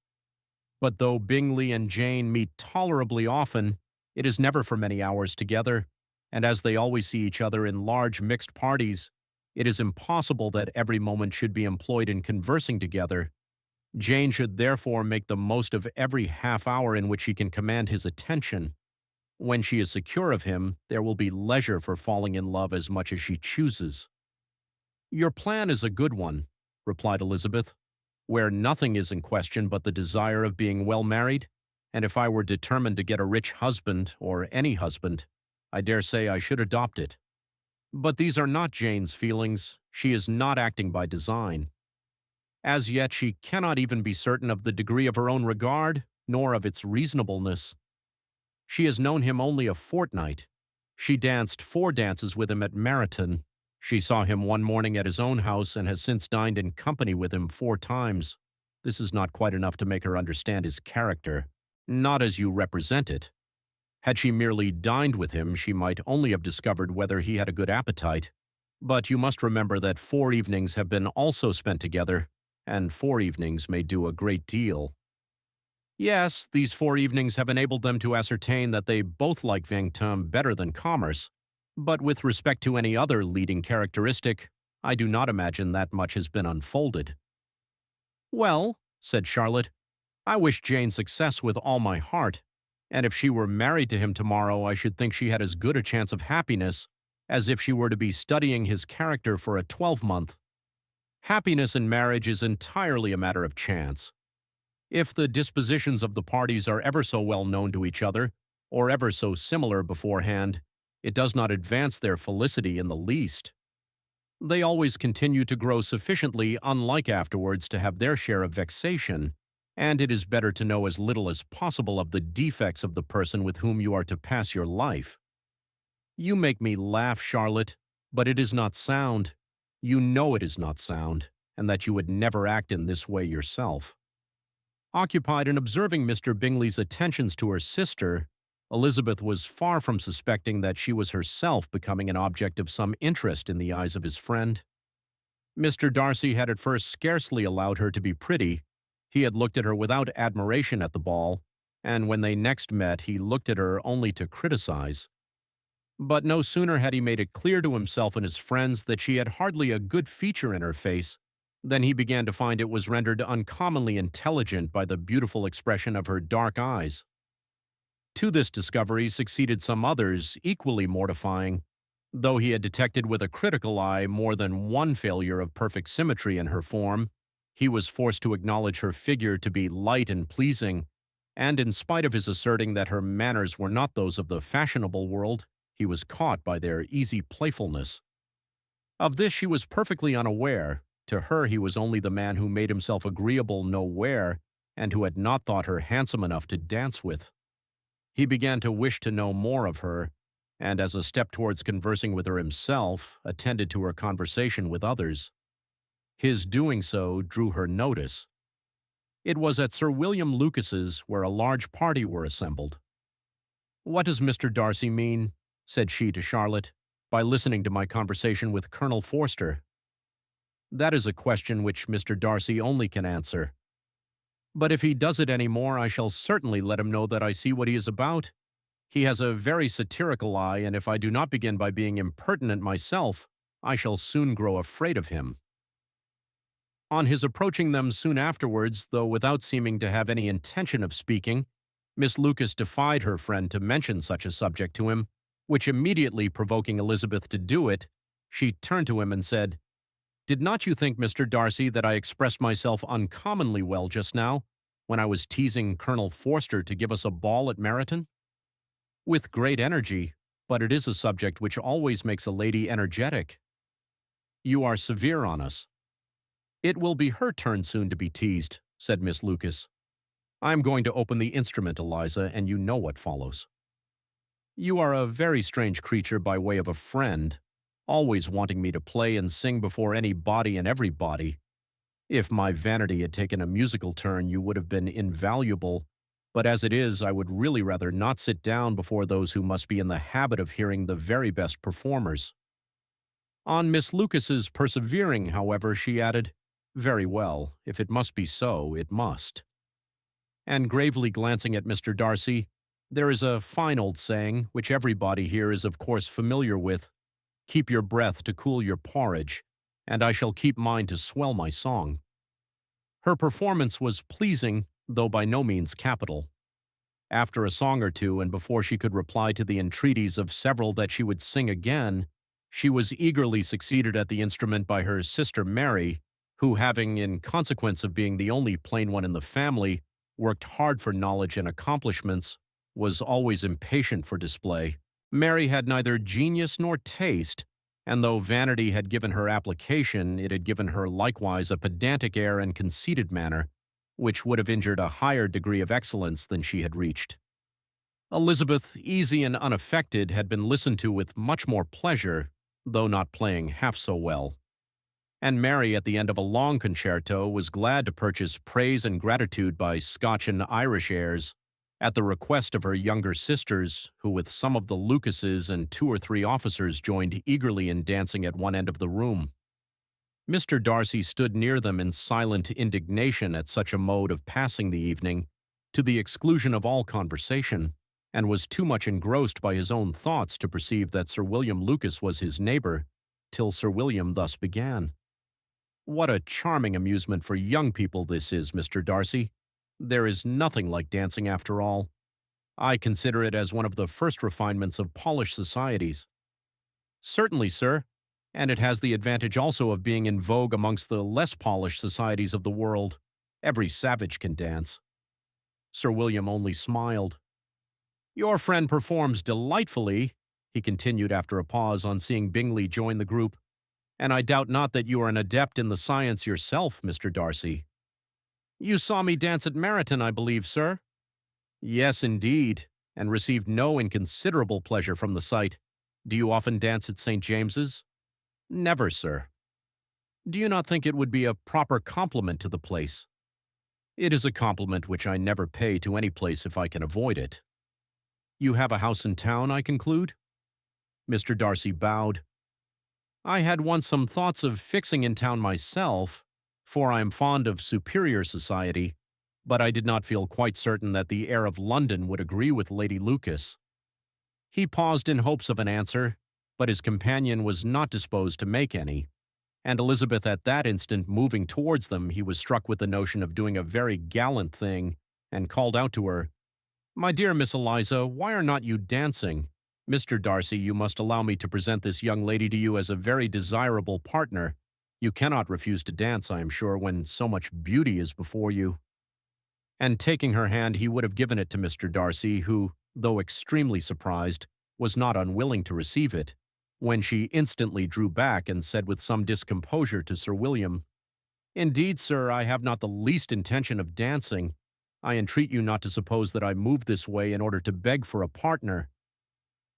But though Bingley and Jane meet tolerably often, it is never for many hours together, and as they always see each other in large mixed parties, it is impossible that every moment should be employed in conversing together. Jane should therefore make the most of every half hour in which she can command his attention. When she is secure of him, there will be leisure for falling in love as much as she chooses." "Your plan is a good one," replied Elizabeth, "where nothing is in question but the desire of being well married, and if I were determined to get a rich husband, or any husband, I dare say I should adopt it. But these are not Jane's feelings. She is not acting by design. As yet, she cannot even be certain of the degree of her own regard, nor of its reasonableness. She has known him only a fortnight. She danced 4 dances with him at Meryton. She saw him one morning at his own house and has since dined in company with him 4 times. This is not quite enough to make her understand his character, not as you represent it. Had she merely dined with him, she might only have discovered whether he had a good appetite. But you must remember that 4 evenings have been also spent together, and 4 evenings may do a great deal. Yes, these 4 evenings have enabled them to ascertain that they both like Vingt better than commerce, but with respect to any other leading characteristic, I do not imagine that much has been unfolded." "Well," said Charlotte, "I wish Jane success with all my heart, and if she were married to him tomorrow, I should think she had as good a chance of happiness as if she were to be studying his character for a 12-month. Happiness in marriage is entirely a matter of chance. If the dispositions of the parties are ever so well known to each other, or ever so similar beforehand, it does not advance their felicity in the least. They always continue to grow sufficiently unlike afterwards to have their share of vexation, and it is better to know as little as possible of the defects of the person with whom you are to pass your life. You make me laugh, Charlotte, but it is not sound. You know it is not sound, and that you would never act in this way yourself. Occupied in observing Mr. Bingley's attentions to her sister, Elizabeth was far from suspecting that she was herself becoming an object of some interest in the eyes of his friend. Mr. Darcy had at first scarcely allowed her to be pretty. He had looked at her without admiration at the ball, and when they next met he looked at her only to criticize. But no sooner had he made it clear to himself and his friends that she had hardly a good feature in her face than he began to find it was rendered uncommonly intelligent by the beautiful expression of her dark eyes. To this discovery succeeded some others equally mortifying. Though he had detected with a critical eye more than one failure of perfect symmetry in her form, he was forced to acknowledge her figure to be light and pleasing, and in spite of his asserting that her manners were not those of the fashionable world, he was caught by their easy playfulness. Of this she was perfectly unaware. To her he was only the man who made himself agreeable nowhere, and who had not thought her handsome enough to dance with. He began to wish to know more of her, and as a step towards conversing with her himself, attended to her conversation with others. His doing so drew her notice. It was at Sir William Lucas's, where a large party were assembled. "What does Mr. Darcy mean," said she to Charlotte, "by listening to my conversation with Colonel Forster?" "That is a question which Mr. Darcy only can answer. But if he does it any more, I shall certainly let him know that I see what he is about. He has a very satirical eye, and if I do not begin by being impertinent myself, I shall soon grow afraid of him." On his approaching them soon afterwards, though without seeming to have any intention of speaking, Miss Lucas defied her friend to mention such a subject to him, which immediately provoking Elizabeth to do it, she turned to him and said, "Did not you think, Mr. Darcy, that I expressed myself uncommonly well just now, when I was teasing Colonel Forster to give us a ball at Meryton?" "With great energy, but it is a subject which always makes a lady energetic." "You are severe on us." "It will be her turn soon to be teased," said Miss Lucas. "I am going to open the instrument, Eliza, and you know what follows." "You are a very strange creature by way of a friend, always wanting me to play and sing before any body and everybody. If my vanity had taken a musical turn, you would have been invaluable, but as it is, I would really rather not sit down before those who must be in the habit of hearing the very best performers." On Miss Lucas's persevering, however, she added, "Very well, if it must be so, it must." And gravely glancing at Mr. Darcy, "There is a fine old saying, which everybody here is of course familiar with, 'Keep your breath to cool your porridge,' and I shall keep mine to swell my song." Her performance was pleasing, though by no means capital. After a song or two, and before she could reply to the entreaties of several that she would sing again, she was eagerly succeeded at the instrument by her sister Mary, who, having, in consequence of being the only plain one in the family, worked hard for knowledge and accomplishments, was always impatient for display. Mary had neither genius nor taste, and though vanity had given her application, it had given her likewise a pedantic air and conceited manner, which would have injured a higher degree of excellence than she had reached. Elizabeth, easy and unaffected, had been listened to with much more pleasure, though not playing half so well. And Mary, at the end of a long concerto, was glad to purchase praise and gratitude by Scotch and Irish airs, at the request of her younger sisters, who with some of the Lucases and 2 or 3 officers joined eagerly in dancing at one end of the room. Mr. Darcy stood near them in silent indignation at such a mode of passing the evening, to the exclusion of all conversation, and was too much engrossed by his own thoughts to perceive that Sir William Lucas was his neighbor, till Sir William thus began. "What a charming amusement for young people this is, Mr. Darcy. There is nothing like dancing after all. I consider it as one of the first refinements of polished societies." "Certainly, sir, and it has the advantage also of being in vogue amongst the less polished societies of the world, Every savage can dance." Sir William only smiled. "Your friend performs delightfully," he continued after a pause on seeing Bingley join the group, "and I doubt not that you are an adept in the science yourself, Mr. Darcy." "You saw me dance at Meryton, I believe, sir?" "Yes, indeed, and received no inconsiderable pleasure from the sight. Do you often dance at St. James's?" "Never, sir." "Do you not think it would be a proper compliment to the place?" "It is a compliment which I never pay to any place if I can avoid it." "You have a house in town, I conclude?" Mr. Darcy bowed. "I had once some thoughts of fixing in town myself, for I am fond of superior society, but I did not feel quite certain that the air of London would agree with Lady Lucas." He paused in hopes of an answer, but his companion was not disposed to make any, and Elizabeth at that instant moving towards them, he was struck with the notion of doing a very gallant thing, and called out to her, "My dear Miss Eliza, why are not you dancing? Mr. Darcy, you must allow me to present this young lady to you as a very desirable partner. You cannot refuse to dance, I am sure, when so much beauty is before you." And taking her hand, he would have given it to Mr. Darcy, who, though extremely surprised, was not unwilling to receive it, when she instantly drew back and said with some discomposure to Sir William, "Indeed, sir, I have not the least intention of dancing. I entreat you not to suppose that I move this way in order to beg for a partner."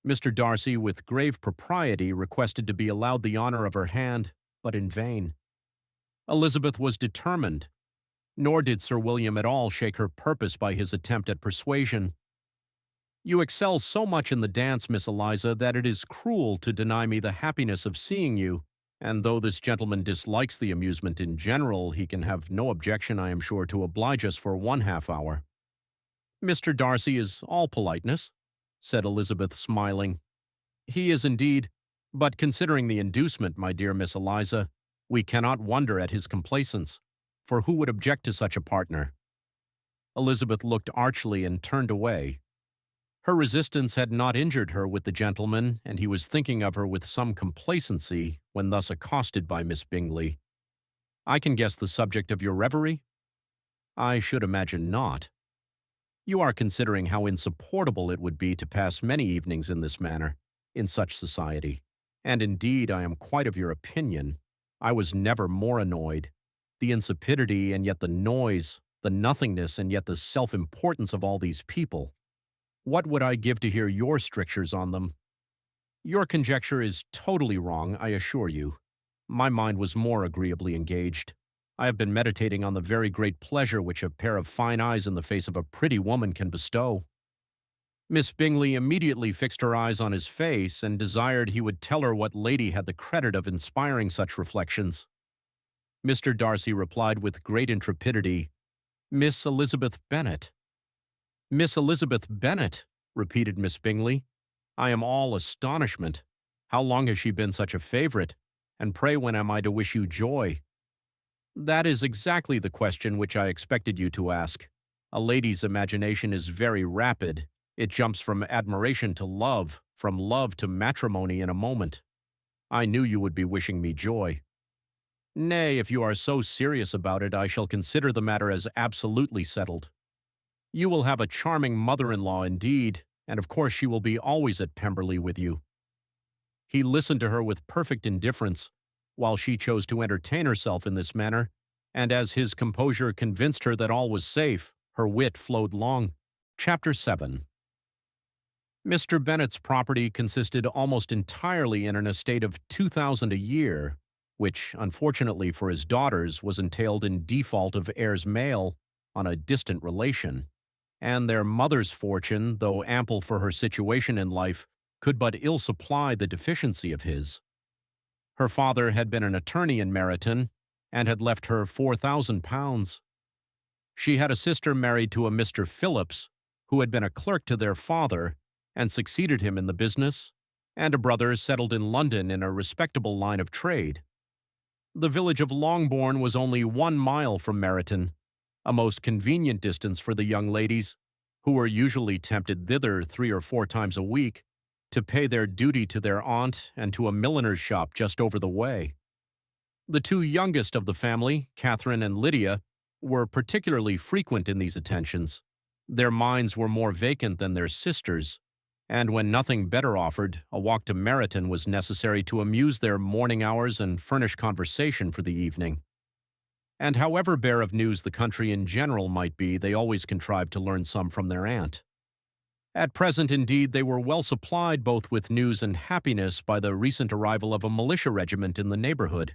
Mr. Darcy, with grave propriety, requested to be allowed the honor of her hand, but in vain. Elizabeth was determined, nor did Sir William at all shake her purpose by his attempt at persuasion. "You excel so much in the dance, Miss Eliza, that it is cruel to deny me the happiness of seeing you, and though this gentleman dislikes the amusement in general, he can have no objection, I am sure, to oblige us for 1/2 hour." "Mr. Darcy is all politeness," said Elizabeth, smiling. "He is indeed, but considering the inducement, my dear Miss Eliza, we cannot wonder at his complaisance, for who would object to such a partner?" Elizabeth looked archly and turned away. Her resistance had not injured her with the gentleman, and he was thinking of her with some complacency when thus accosted by Miss Bingley. "I can guess the subject of your reverie?" "I should imagine not. You are considering how insupportable it would be to pass many evenings in this manner, in such society. And indeed, I am quite of your opinion. I was never more annoyed. The insipidity and yet the noise, the nothingness and yet the self-importance of all these people. What would I give to hear your strictures on them? Your conjecture is totally wrong, I assure you. My mind was more agreeably engaged. I have been meditating on the very great pleasure which a pair of fine eyes in the face of a pretty woman can bestow." Miss Bingley immediately fixed her eyes on his face and desired he would tell her what lady had the credit of inspiring such reflections. Mr. Darcy replied with great intrepidity, "Miss Elizabeth Bennet." "Miss Elizabeth Bennet," repeated Miss Bingley. "I am all astonishment. How long has she been such a favorite? And pray when am I to wish you joy?" "That is exactly the question which I expected you to ask. A lady's imagination is very rapid. It jumps from admiration to love, from love to matrimony in a moment. I knew you would be wishing me joy." "Nay, if you are so serious about it, I shall consider the matter as absolutely settled. You will have a charming mother-in-law indeed, and of course she will be always at Pemberley with you." He listened to her with perfect indifference, while she chose to entertain herself in this manner, and as his composure convinced her that all was safe, her wit flowed long. Chapter 7. Mr. Bennet's property consisted almost entirely in an estate of 2,000 a year, which, unfortunately for his daughters, was entailed in default of heirs male on a distant relation, and their mother's fortune, though ample for her situation in life, could but ill supply the deficiency of his. Her father had been an attorney in Meryton, and had left her £4,000. She had a sister married to a Mr. Phillips, who had been a clerk to their father, and succeeded him in the business, and a brother settled in London in a respectable line of trade. The village of Longbourn was only 1 mile from Meryton, a most convenient distance for the young ladies, who were usually tempted thither 3 or 4 times a week, to pay their duty to their aunt and to a milliner's shop just over the way. The 2 youngest of the family, Catherine and Lydia, were particularly frequent in these attentions. Their minds were more vacant than their sisters', and when nothing better offered, a walk to Meryton was necessary to amuse their morning hours and furnish conversation for the evening. And however bare of news the country in general might be, they always contrived to learn some from their aunt. At present, indeed, they were well supplied both with news and happiness by the recent arrival of a militia regiment in the neighborhood.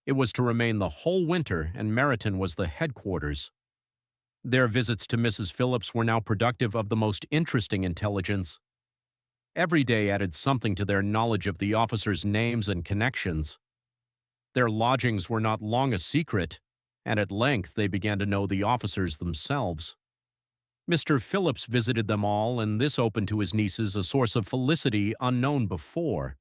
It was to remain the whole winter, and Meryton was the headquarters. Their visits to Mrs. Phillips were now productive of the most interesting intelligence. Every day added something to their knowledge of the officers' names and connections. Their lodgings were not long a secret, and at length they began to know the officers themselves. Mr. Phillips visited them all, and this opened to his nieces a source of felicity unknown before.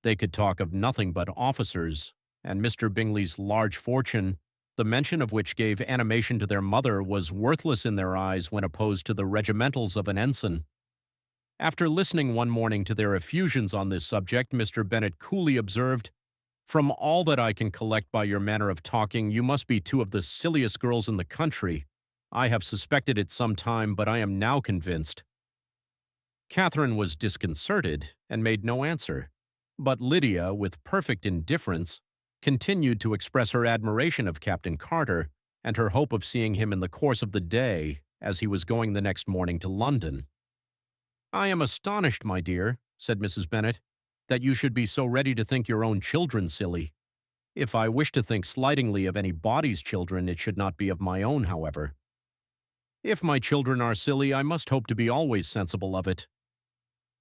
They could talk of nothing but officers, and Mr. Bingley's large fortune, the mention of which gave animation to their mother, was worthless in their eyes when opposed to the regimentals of an ensign. After listening one morning to their effusions on this subject, Mr. Bennet coolly observed, "From all that I can collect by your manner of talking, you must be two of the silliest girls in the country. I have suspected it some time, but I am now convinced." Catherine was disconcerted and made no answer, but Lydia, with perfect indifference, continued to express her admiration of Captain Carter and her hope of seeing him in the course of the day, as he was going the next morning to London. "I am astonished, my dear," said Mrs. Bennet, "that you should be so ready to think your own children silly. If I wish to think slightingly of anybody's children, it should not be of my own, however. If my children are silly, I must hope to be always sensible of it.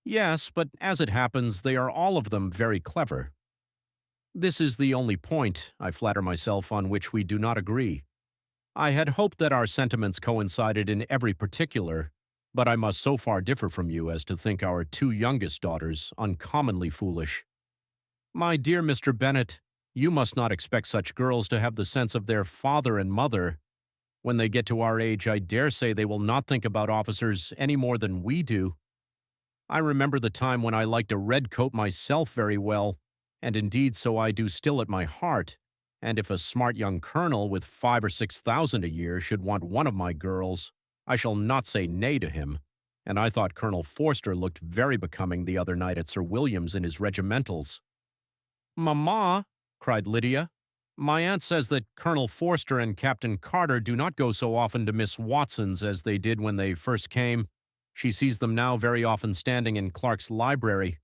Yes, but as it happens, they are all of them very clever. This is the only point, I flatter myself, on which we do not agree. I had hoped that our sentiments coincided in every particular, but I must so far differ from you as to think our two youngest daughters uncommonly foolish. My dear Mr. Bennet, you must not expect such girls to have the sense of their father and mother. When they get to our age, I dare say they will not think about officers any more than we do. I remember the time when I liked a red coat myself very well, and indeed so I do still at my heart, and if a smart young colonel with 5,000 or 6,000 a year should want one of my girls, I shall not say nay to him, and I thought Colonel Forster looked very becoming the other night at Sir William's in his regimentals." "Mamma," cried Lydia, "my aunt says that Colonel Forster and Captain Carter do not go so often to Miss Watson's as they did when they first came. She sees them now very often standing in Clark's library."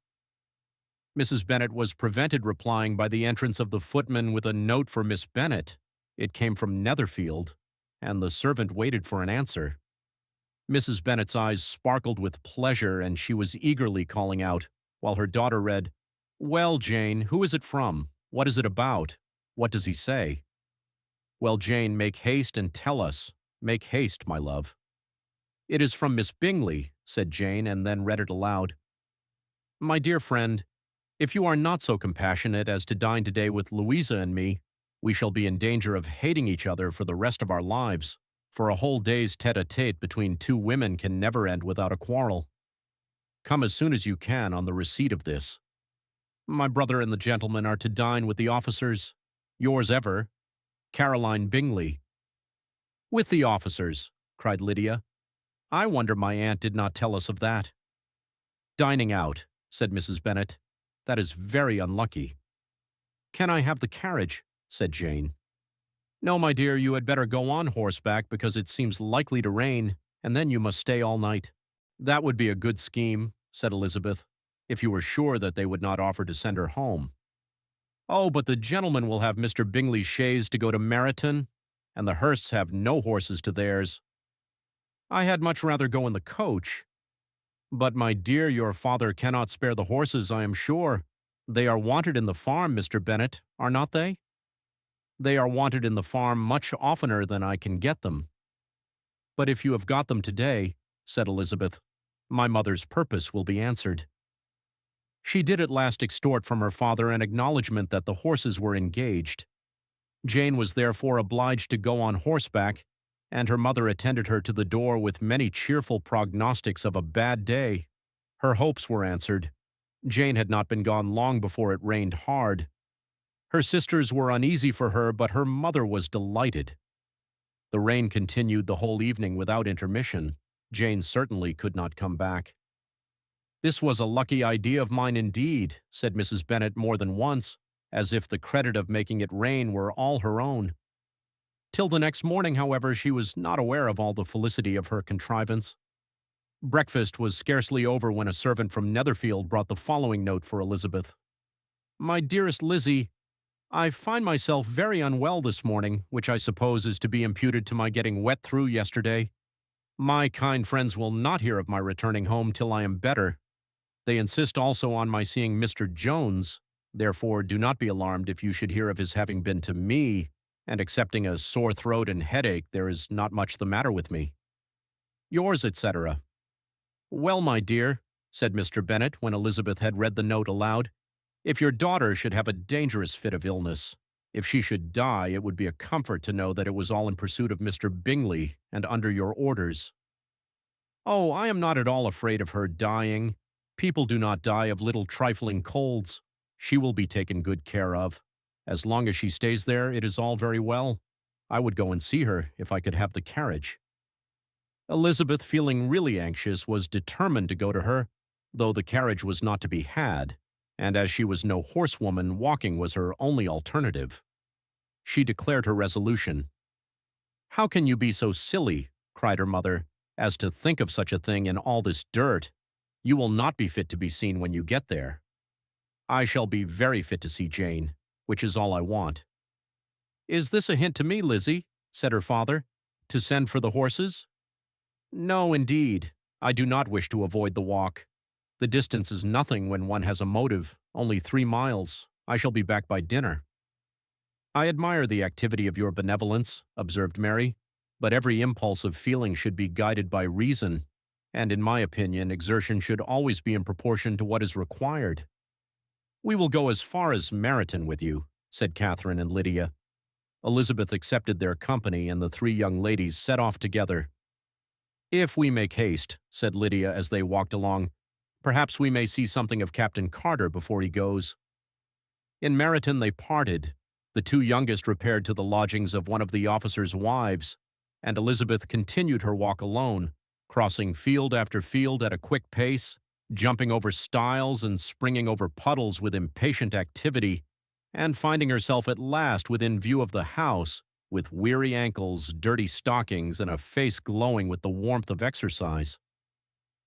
Mrs. Bennet was prevented replying by the entrance of the footman with a note for Miss Bennet. It came from Netherfield, and the servant waited for an answer. Mrs. Bennet's eyes sparkled with pleasure, and she was eagerly calling out, while her daughter read, "Well, Jane, who is it from? What is it about? What does he say?" "Well, Jane, make haste and tell us. Make haste, my love." "It is from Miss Bingley," said Jane, and then read it aloud. "My dear friend, if you are not so compassionate as to dine today with Louisa and me, we shall be in danger of hating each other for the rest of our lives, for a whole day's tete-a-tete between two women can never end without a quarrel. Come as soon as you can on the receipt of this. My brother and the gentleman are to dine with the officers. Yours ever, Caroline Bingley." "With the officers," cried Lydia. "I wonder my aunt did not tell us of that." "Dining out," said Mrs. Bennet. "That is very unlucky." "Can I have the carriage?" said Jane. "No, my dear, you had better go on horseback because it seems likely to rain, and then you must stay all night." "That would be a good scheme," said Elizabeth, "if you were sure that they would not offer to send her home." "Oh, but the gentlemen will have Mr. Bingley's chaise to go to Meryton, and the Hursts have no horses to theirs. I had much rather go in the coach. But, my dear, your father cannot spare the horses, I am sure. They are wanted in the farm, Mr. Bennet, are not they?" "They are wanted in the farm much oftener than I can get them." "But if you have got them today," said Elizabeth, "my mother's purpose will be answered." She did at last extort from her father an acknowledgment that the horses were engaged. Jane was therefore obliged to go on horseback, and her mother attended her to the door with many cheerful prognostics of a bad day. Her hopes were answered. Jane had not been gone long before it rained hard. Her sisters were uneasy for her, but her mother was delighted. The rain continued the whole evening without intermission. Jane certainly could not come back. "This was a lucky idea of mine indeed," said Mrs. Bennet more than once, as if the credit of making it rain were all her own. Till the next morning, however, she was not aware of all the felicity of her contrivance. Breakfast was scarcely over when a servant from Netherfield brought the following note for Elizabeth. "My dearest Lizzie, I find myself very unwell this morning, which I suppose is to be imputed to my getting wet through yesterday. My kind friends will not hear of my returning home till I am better. They insist also on my seeing Mr. Jones, therefore do not be alarmed if you should hear of his having been to me, and excepting a sore throat and headache, there is not much the matter with me. Yours, etc." "Well, my dear," said Mr. Bennet, when Elizabeth had read the note aloud, "if your daughter should have a dangerous fit of illness, if she should die, it would be a comfort to know that it was all in pursuit of Mr. Bingley and under your orders." "Oh, I am not at all afraid of her dying. People do not die of little trifling colds. She will be taken good care of. As long as she stays there, it is all very well. I would go and see her if I could have the carriage." Elizabeth, feeling really anxious, was determined to go to her, though the carriage was not to be had, and as she was no horsewoman, walking was her only alternative. She declared her resolution. "How can you be so silly," cried her mother, "as to think of such a thing in all this dirt? You will not be fit to be seen when you get there." "I shall be very fit to see Jane, which is all I want." "Is this a hint to me, Lizzie?" said her father, "to send for the horses?" "No, indeed. I do not wish to avoid the walk. The distance is nothing when one has a motive, only 3 miles. I shall be back by dinner." "I admire the activity of your benevolence," observed Mary, "but every impulse of feeling should be guided by reason, and in my opinion exertion should always be in proportion to what is required." "We will go as far as Meryton with you," said Catherine and Lydia. Elizabeth accepted their company, and the 3 young ladies set off together. "If we make haste," said Lydia as they walked along, "perhaps we may see something of Captain Carter before he goes." In Meryton they parted. The 2 youngest repaired to the lodgings of one of the officers' wives, and Elizabeth continued her walk alone, crossing field after field at a quick pace, jumping over stiles and springing over puddles with impatient activity, and finding herself at last within view of the house, with weary ankles, dirty stockings, and a face glowing with the warmth of exercise.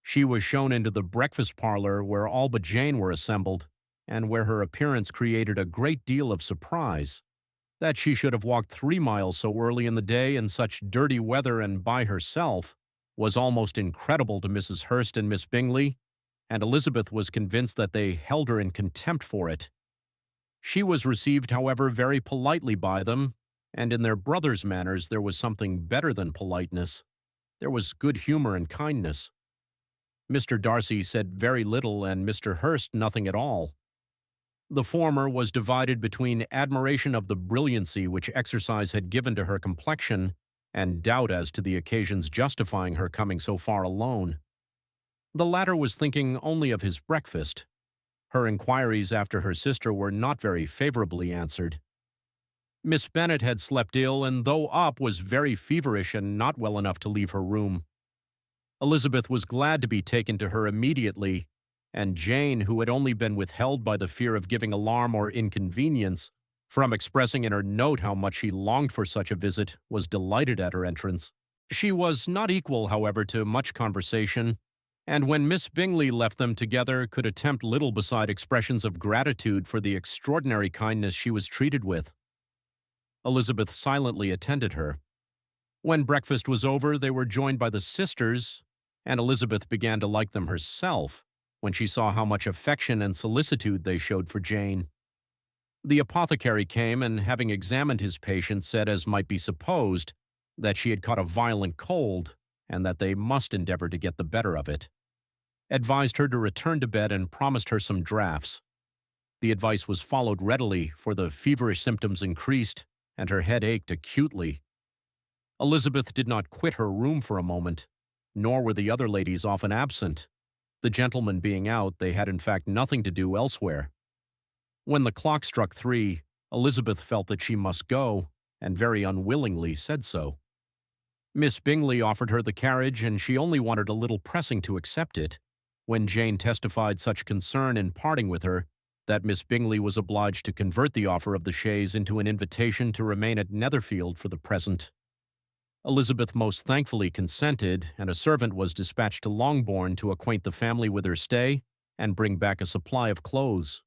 She was shown into the breakfast parlor where all but Jane were assembled, and where her appearance created a great deal of surprise. That she should have walked 3 miles so early in the day in such dirty weather and by herself was almost incredible to Mrs. Hurst and Miss Bingley, and Elizabeth was convinced that they held her in contempt for it. She was received, however, very politely by them, and in their brother's manners there was something better than politeness. There was good humor and kindness. Mr. Darcy said very little, and Mr. Hurst nothing at all. The former was divided between admiration of the brilliancy which exercise had given to her complexion, and doubt as to the occasions justifying her coming so far alone. The latter was thinking only of his breakfast. Her inquiries after her sister were not very favorably answered. Miss Bennet had slept ill, and though up, was very feverish and not well enough to leave her room. Elizabeth was glad to be taken to her immediately, and Jane, who had only been withheld by the fear of giving alarm or inconvenience, from expressing in her note how much she longed for such a visit, was delighted at her entrance. She was not equal, however, to much conversation, and when Miss Bingley left them together could attempt little beside expressions of gratitude for the extraordinary kindness she was treated with. Elizabeth silently attended her. When breakfast was over, they were joined by the sisters, and Elizabeth began to like them herself when she saw how much affection and solicitude they showed for Jane. The apothecary came, and having examined his patient, said, as might be supposed, that she had caught a violent cold, and that they must endeavor to get the better of it. Advised her to return to bed and promised her some draughts. The advice was followed readily, for the feverish symptoms increased, and her head ached acutely. Elizabeth did not quit her room for a moment, nor were the other ladies often absent. The gentlemen being out, they had in fact nothing to do elsewhere. When the clock struck 3, Elizabeth felt that she must go, and very unwillingly said so. Miss Bingley offered her the carriage, and she only wanted a little pressing to accept it, when Jane testified such concern in parting with her that Miss Bingley was obliged to convert the offer of the chaise into an invitation to remain at Netherfield for the present. Elizabeth most thankfully consented, and a servant was dispatched to Longbourn to acquaint the family with her stay and bring back a supply of clothes.